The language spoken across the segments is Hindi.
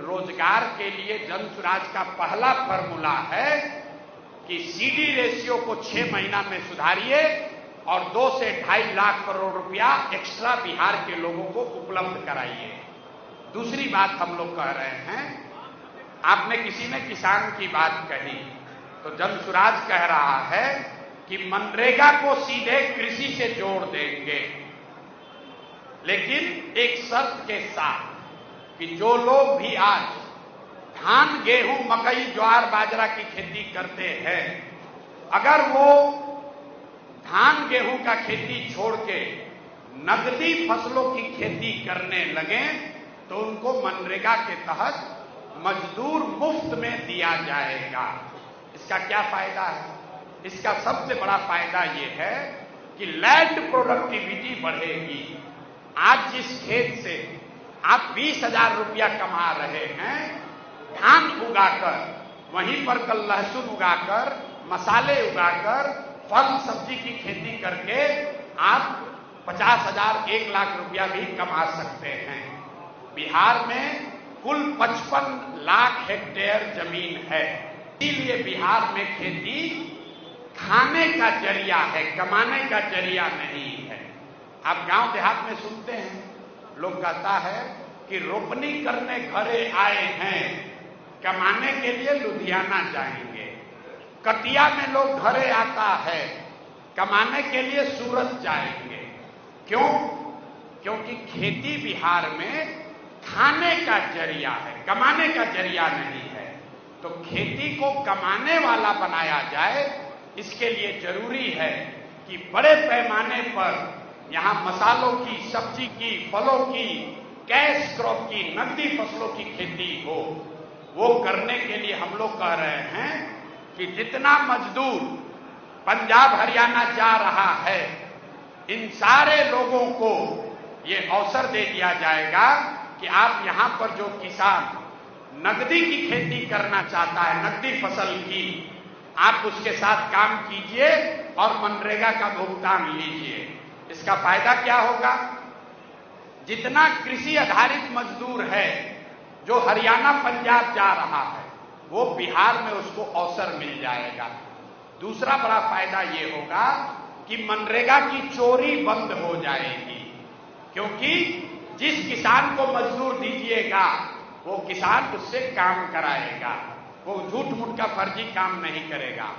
रोजगार के लिए जनसुराज का पहला फॉर्मूला है कि सीडी रेशियो को 6 महीना में सुधारिए और 2 से 2.5 लाख करोड़ रुपया एक्स्ट्रा बिहार के लोगों को उपलब्ध कराइए। दूसरी बात हम लोग कह रहे हैं, आपने किसी ने किसान की बात कही तो जनसुराज कह रहा है कि मनरेगा को सीधे कृषि से जोड़ देंगे, लेकिन एक शर्त के साथ कि जो लोग भी आज धान, गेहूं, मकई, ज्वार, बाजरा की खेती करते हैं, अगर वो धान गेहूं का खेती छोड़ के नकदी फसलों की खेती करने लगे तो उनको मनरेगा के तहत मजदूर मुफ्त में दिया जाएगा। इसका क्या फायदा है? इसका सबसे बड़ा फायदा यह है कि लैंड प्रोडक्टिविटी बढ़ेगी। आज जिस खेत से आप 20,000 रुपया कमा रहे हैं धान उगाकर, वहीं पर कल लहसुन उगाकर, मसाले उगाकर, फल सब्जी की खेती करके आप 50,000, 1 लाख रुपया भी कमा सकते हैं। बिहार में कुल 55 लाख हेक्टेयर जमीन है, इसीलिए बिहार में खेती खाने का जरिया है, कमाने का जरिया नहीं है। आप गांव देहात में सुनते हैं, लोग कहता है कि रोपनी करने घरे आए हैं, कमाने के लिए लुधियाना जाएंगे। कटिया में लोग घरे आता है, कमाने के लिए सूरत जाएंगे। क्यों? क्योंकि खेती बिहार में खाने का जरिया है, कमाने का जरिया नहीं है। तो खेती को कमाने वाला बनाया जाए, इसके लिए जरूरी है कि बड़े पैमाने पर यहां मसालों की, सब्जी की, फलों की, कैश क्रॉप की, नकदी फसलों की खेती हो। वो करने के लिए हम लोग कह रहे हैं कि जितना मजदूर पंजाब हरियाणा जा रहा है, इन सारे लोगों को ये अवसर दे दिया जाएगा कि आप यहां पर जो किसान नकदी की खेती करना चाहता है, नकदी फसल की, आप उसके साथ काम कीजिए और मनरेगा का भुगतान लीजिए। इसका फायदा क्या होगा? जितना कृषि आधारित मजदूर है जो हरियाणा पंजाब जा रहा है, वो बिहार में उसको अवसर मिल जाएगा। दूसरा बड़ा फायदा ये होगा कि मनरेगा की चोरी बंद हो जाएगी, क्योंकि जिस किसान को मजदूर दीजिएगा वो किसान उससे काम कराएगा, वो झूठ मूठ का फर्जी काम नहीं करेगा।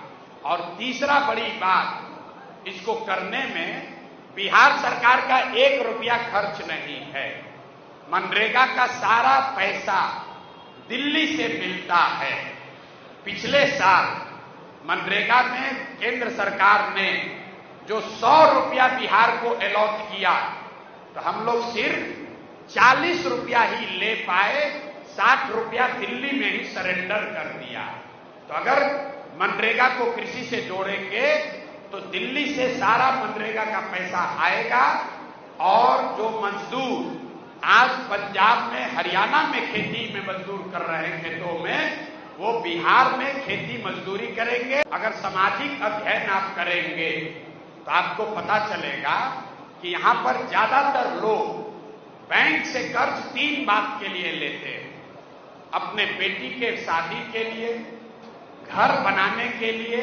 और तीसरा बड़ी बात, इसको करने में बिहार सरकार का 1 रुपया खर्च नहीं है। मनरेगा का सारा पैसा दिल्ली से मिलता है। पिछले साल मनरेगा में केंद्र सरकार ने जो 100 रुपया बिहार को अलॉट किया, तो हम लोग सिर्फ 40 रुपया ही ले पाए, 60 रुपया दिल्ली में ही सरेंडर कर दिया। तो अगर मनरेगा को कृषि से जोड़ेंगे तो दिल्ली से सारा मनरेगा का पैसा आएगा और जो मजदूर आज पंजाब में, हरियाणा में खेती में मजदूर कर रहे हैं खेतों में, वो बिहार में खेती मजदूरी करेंगे। अगर सामाजिक अध्ययन आप करेंगे तो आपको पता चलेगा कि यहां पर ज्यादातर लोग बैंक से कर्ज 3 बात के लिए लेते हैं: अपने बेटी के शादी के लिए, घर बनाने के लिए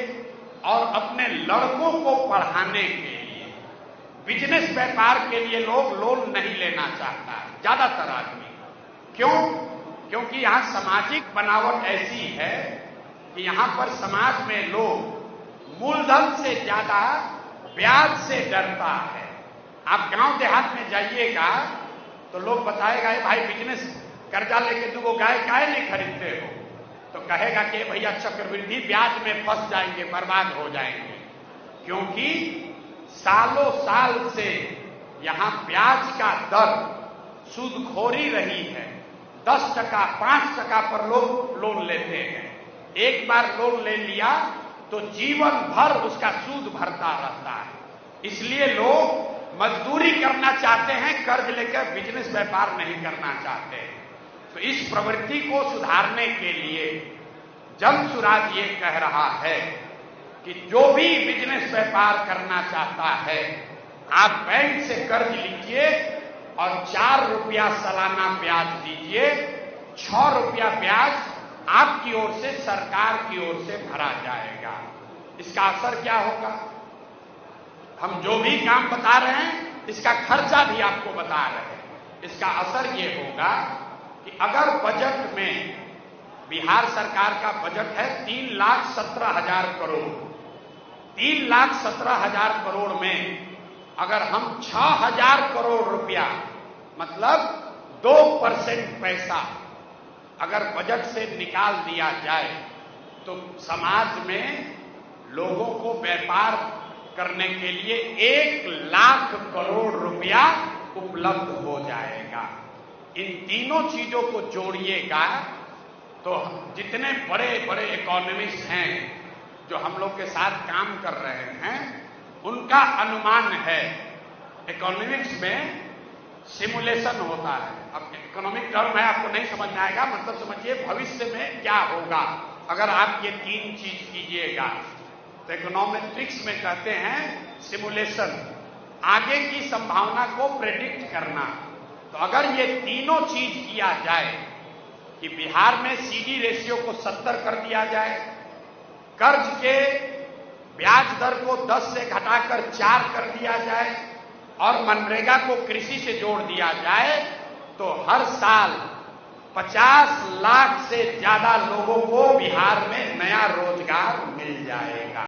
और अपने लड़कों को पढ़ाने के लिए। बिजनेस व्यापार के लिए लोग लोन नहीं लेना चाहता है ज्यादातर आदमी। क्यों? क्योंकि यहां सामाजिक बनावट ऐसी है कि यहां पर समाज में लोग मूलधन से ज्यादा ब्याज से डरता है। आप गांव देहात में जाइएगा तो लोग बताएगा, भाई बिजनेस कर्जा लेके 2 गाय काहे नहीं खरीदते हो? तो कहेगा कि भैया चक्रवृद्धि ब्याज में फंस जाएंगे, बर्बाद हो जाएंगे। क्योंकि सालों साल से यहां ब्याज का दर सूदखोरी रही है। 10%, 5% पर लोग लोन लेते हैं। एक बार लोन ले लिया तो जीवन भर उसका सूद भरता रहता है। इसलिए लोग मजदूरी करना चाहते हैं, कर्ज लेकर बिजनेस व्यापार नहीं करना चाहते। तो इस प्रवृत्ति को सुधारने के लिए जनसुराज ये कह रहा है कि जो भी बिजनेस व्यापार करना चाहता है, आप बैंक से कर्ज लीजिए और 4 रुपया सालाना ब्याज दीजिए। ₹6 ब्याज आपकी ओर से, सरकार की ओर से भरा जाएगा। इसका असर क्या होगा? हम जो भी काम बता रहे हैं इसका खर्चा भी आपको बता रहे हैं। इसका असर ये होगा कि अगर बजट में, बिहार सरकार का बजट है 3,17,000 करोड़, 3,17,000 करोड़ में अगर हम 6,000 करोड़ रुपया, मतलब 2% पैसा अगर बजट से निकाल दिया जाए तो समाज में लोगों को व्यापार करने के लिए 1,00,000 करोड़ रुपया उपलब्ध हो जाएगा। इन तीनों चीजों को जोड़िएगा तो जितने बड़े बड़े इकोनॉमिस्ट हैं जो हम लोग के साथ काम कर रहे हैं, उनका अनुमान है। इकोनॉमिक्स में सिमुलेशन होता है। अब इकोनॉमिक टर्म है, आपको नहीं समझ में आएगा, मतलब समझिए भविष्य में क्या होगा अगर आप ये तीन चीज कीजिएगा। तो इकोनॉमेट्रिक्स में कहते हैं सिमुलेशन, आगे की संभावना को प्रेडिक्ट करना। तो अगर ये तीनों चीज किया जाए कि बिहार में सीडी रेशियो को 70 कर दिया जाए, कर्ज के ब्याज दर को 10 से घटाकर 4 कर दिया जाए और मनरेगा को कृषि से जोड़ दिया जाए, तो हर साल 50 लाख से ज्यादा लोगों को बिहार में नया रोजगार मिल जाएगा।